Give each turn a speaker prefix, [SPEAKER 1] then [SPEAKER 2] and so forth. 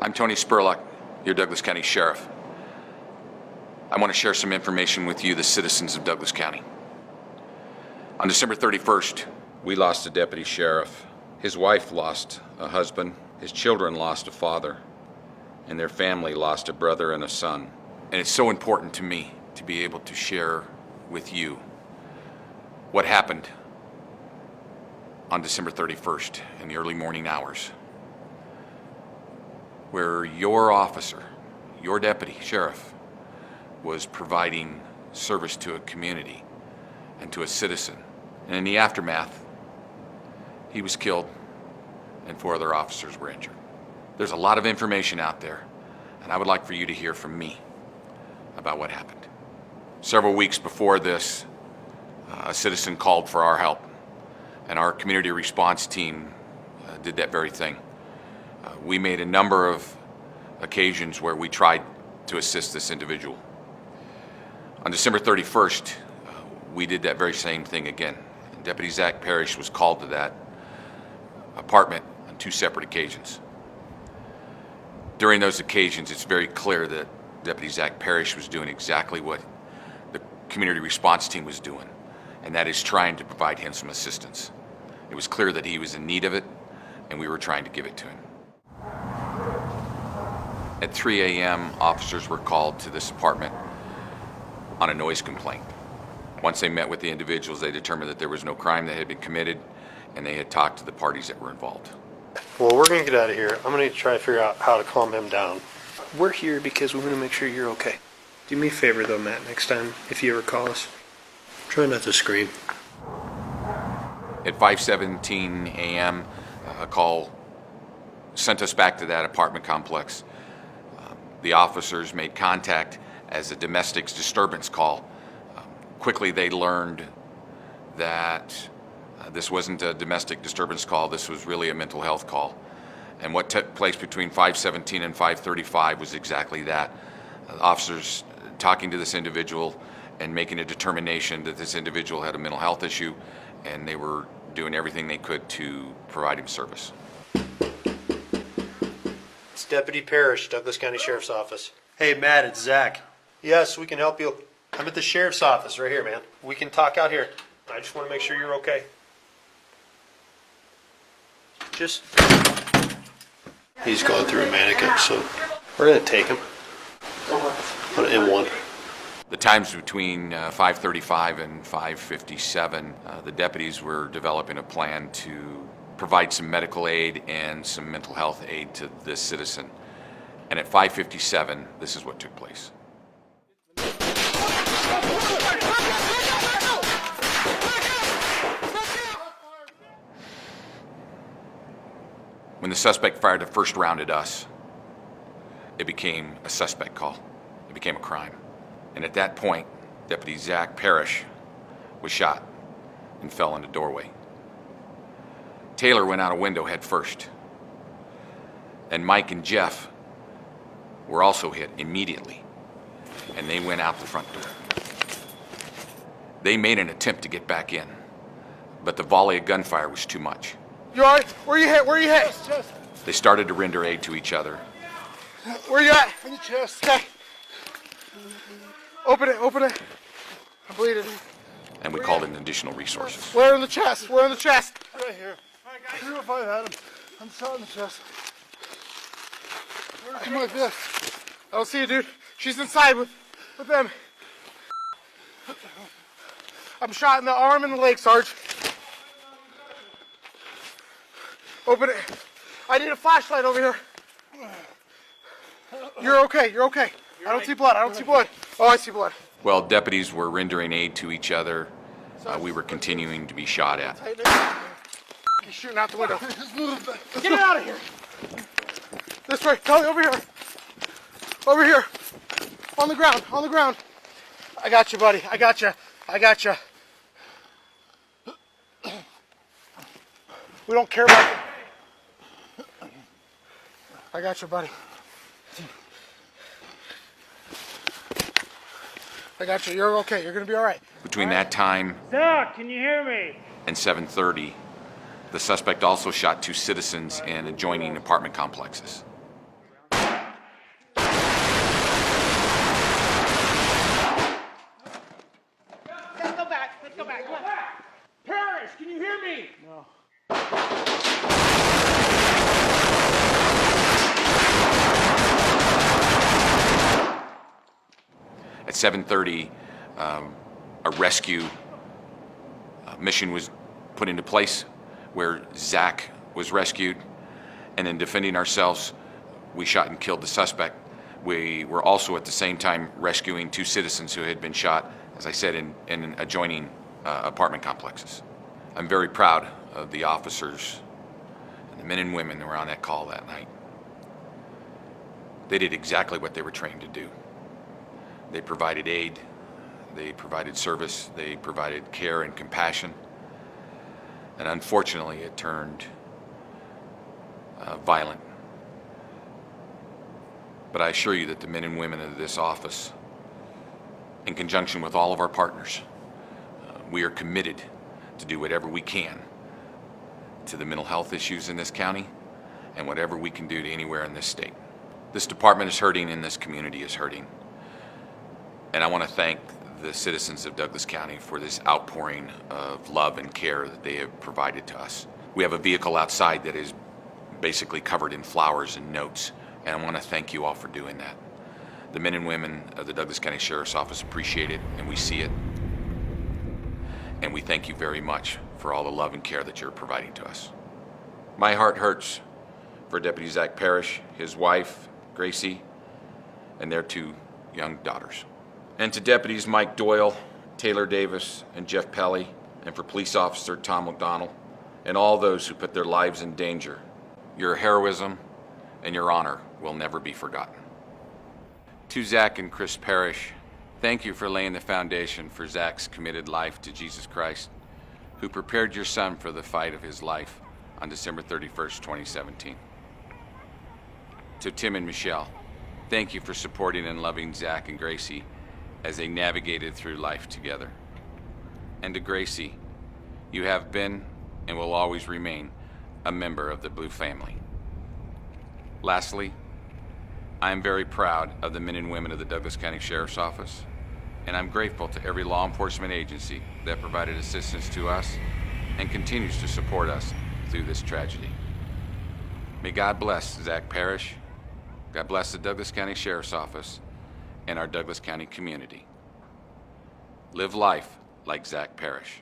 [SPEAKER 1] I'm Tony Spurlock, your Douglas County Sheriff. I want to share some information with you, the citizens of Douglas County. On December 31st, we lost a deputy sheriff. His wife lost a husband, his children lost a father, and their family lost a brother and a son. And it's so important to me to be able to share with you what happened on December 31st in the early morning hours, where your officer, your deputy sheriff, was providing service to a community and to a citizen. And in the aftermath, he was killed and 4 other officers were injured. There's a lot of information out there, and I would like for you to hear from me about what happened. Several weeks before this, a citizen called for our help, and our community response team did that very thing. We made a number of occasions where we tried to assist this individual. On December 31st, we did that very same thing again. Deputy Zackari Parrish was called to that apartment on 2 separate occasions. During those occasions, it's very clear that Deputy Zackari Parrish was doing exactly what the community response team was doing, and that is trying to provide him some assistance. It was clear that he was in need of it, and we were trying to give it to him. At 3 a.m., officers were called to this apartment on a noise complaint. Once they met with the individuals, they determined that there was no crime that had been committed, and they had talked to the parties that were involved.
[SPEAKER 2] Well, we're going to get out of here. I'm going to try to figure out how to calm him down.
[SPEAKER 3] We're here because we want to make sure you're okay. Do me a favor though, Matt, next time, if you ever call us.
[SPEAKER 2] Try not to scream.
[SPEAKER 1] At 5:17 a.m., a call sent us back to that apartment complex. The officers made contact as a domestic disturbance call. Quickly they learned that this wasn't a domestic disturbance call, this was really a mental health call. And what took place between 5:17 and 5:35 was exactly that. Officers talking to this individual and making a determination that this individual had a mental health issue, and they were doing everything they could to provide him service.
[SPEAKER 2] It's Deputy Parrish, Douglas County Sheriff's Office.
[SPEAKER 4] Hey, Matt, it's Zach.
[SPEAKER 2] Yes, we can help you. I'm at the Sheriff's Office right here, man. We can talk out here. I just want to make sure you're okay. Just... He's going through a manic episode. We're going to take him. On an M1.
[SPEAKER 1] The times between 5:35 and 5:57, the deputies were developing a plan to provide some medical aid and some mental health aid to this citizen. And at 5:57, this is what took place. When the suspect fired the first round at us, it became a suspect call. It became a crime. And at that point, Deputy Zackari Parrish was shot and fell in the doorway. Taylor went out a window head first. And Mike and Jeff were also hit immediately, and they went out the front door. They made an attempt to get back in, but the volley of gunfire was too much.
[SPEAKER 5] You alright? Where you hit? Where you hit?
[SPEAKER 1] They started to render aid to each other.
[SPEAKER 5] Where you at? In the chest. Okay. Open it, open it. I'm bleeding.
[SPEAKER 1] And we called in additional resources.
[SPEAKER 5] Where in the chest? Where in the chest?
[SPEAKER 6] Right here. I don't know if I had him. I'm shot in the chest. Come like this.
[SPEAKER 5] I don't see you, dude. She's inside with them. I'm shot in the arm and the leg, Sarge. Open it. I need a flashlight over here. You're okay, you're okay. I don't see blood, I don't see blood. Oh, I see blood.
[SPEAKER 1] While deputies were rendering aid to each other, we were continuing to be shot at.
[SPEAKER 5] He's shooting out the window. Get it out of here. This way, Kelly, over here. Over here. On the ground, on the ground. I got you, buddy. I got you. I got you. We don't care about you. I got you, buddy. I got you. You're okay. You're going to be all right.
[SPEAKER 1] Between that time
[SPEAKER 6] Zach, can you hear me?
[SPEAKER 1] and 7:30, the suspect also shot 2 citizens in adjoining apartment complexes. 7:30, a rescue mission was put into place where Zach was rescued, and in defending ourselves, we shot and killed the suspect. We were also at the same time rescuing 2 citizens who had been shot, as I said, in adjoining apartment complexes. I'm very proud of the officers and the men and women that were on that call that night. They did exactly what they were trained to do. They provided aid, they provided service, they provided care and compassion, and unfortunately it turned violent. But I assure you that the men and women of this office, in conjunction with all of our partners, we are committed to do whatever we can to the mental health issues in this county and whatever we can do to anywhere in this state. This department is hurting and this community is hurting. And I want to thank the citizens of Douglas County for this outpouring of love and care that they have provided to us. We have a vehicle outside that is basically covered in flowers and notes, and I want to thank you all for doing that. The men and women of the Douglas County Sheriff's Office appreciate it, and we see it. And we thank you very much for all the love and care that you're providing to us. My heart hurts for Deputy Zackari Parrish, his wife, Gracie, and their 2 young daughters. And to Deputies Mike Doyle, Taylor Davis, and Jeff Pelly, and for Police Officer Tom McDonald, and all those who put their lives in danger, your heroism and your honor will never be forgotten. To Zach and Chris Parrish, thank you for laying the foundation for Zach's committed life to Jesus Christ, who prepared your son for the fight of his life on December 31st, 2017. To Tim and Michelle, thank you for supporting and loving Zach and Gracie as they navigated through life together. And to Gracie, you have been and will always remain a member of the Blue family. Lastly, I am very proud of the men and women of the Douglas County Sheriff's Office, and I'm grateful to every law enforcement agency that provided assistance to us and continues to support us through this tragedy. May God bless Zach Parrish, God bless the Douglas County Sheriff's Office, and our Douglas County community. Live life like Zach Parrish.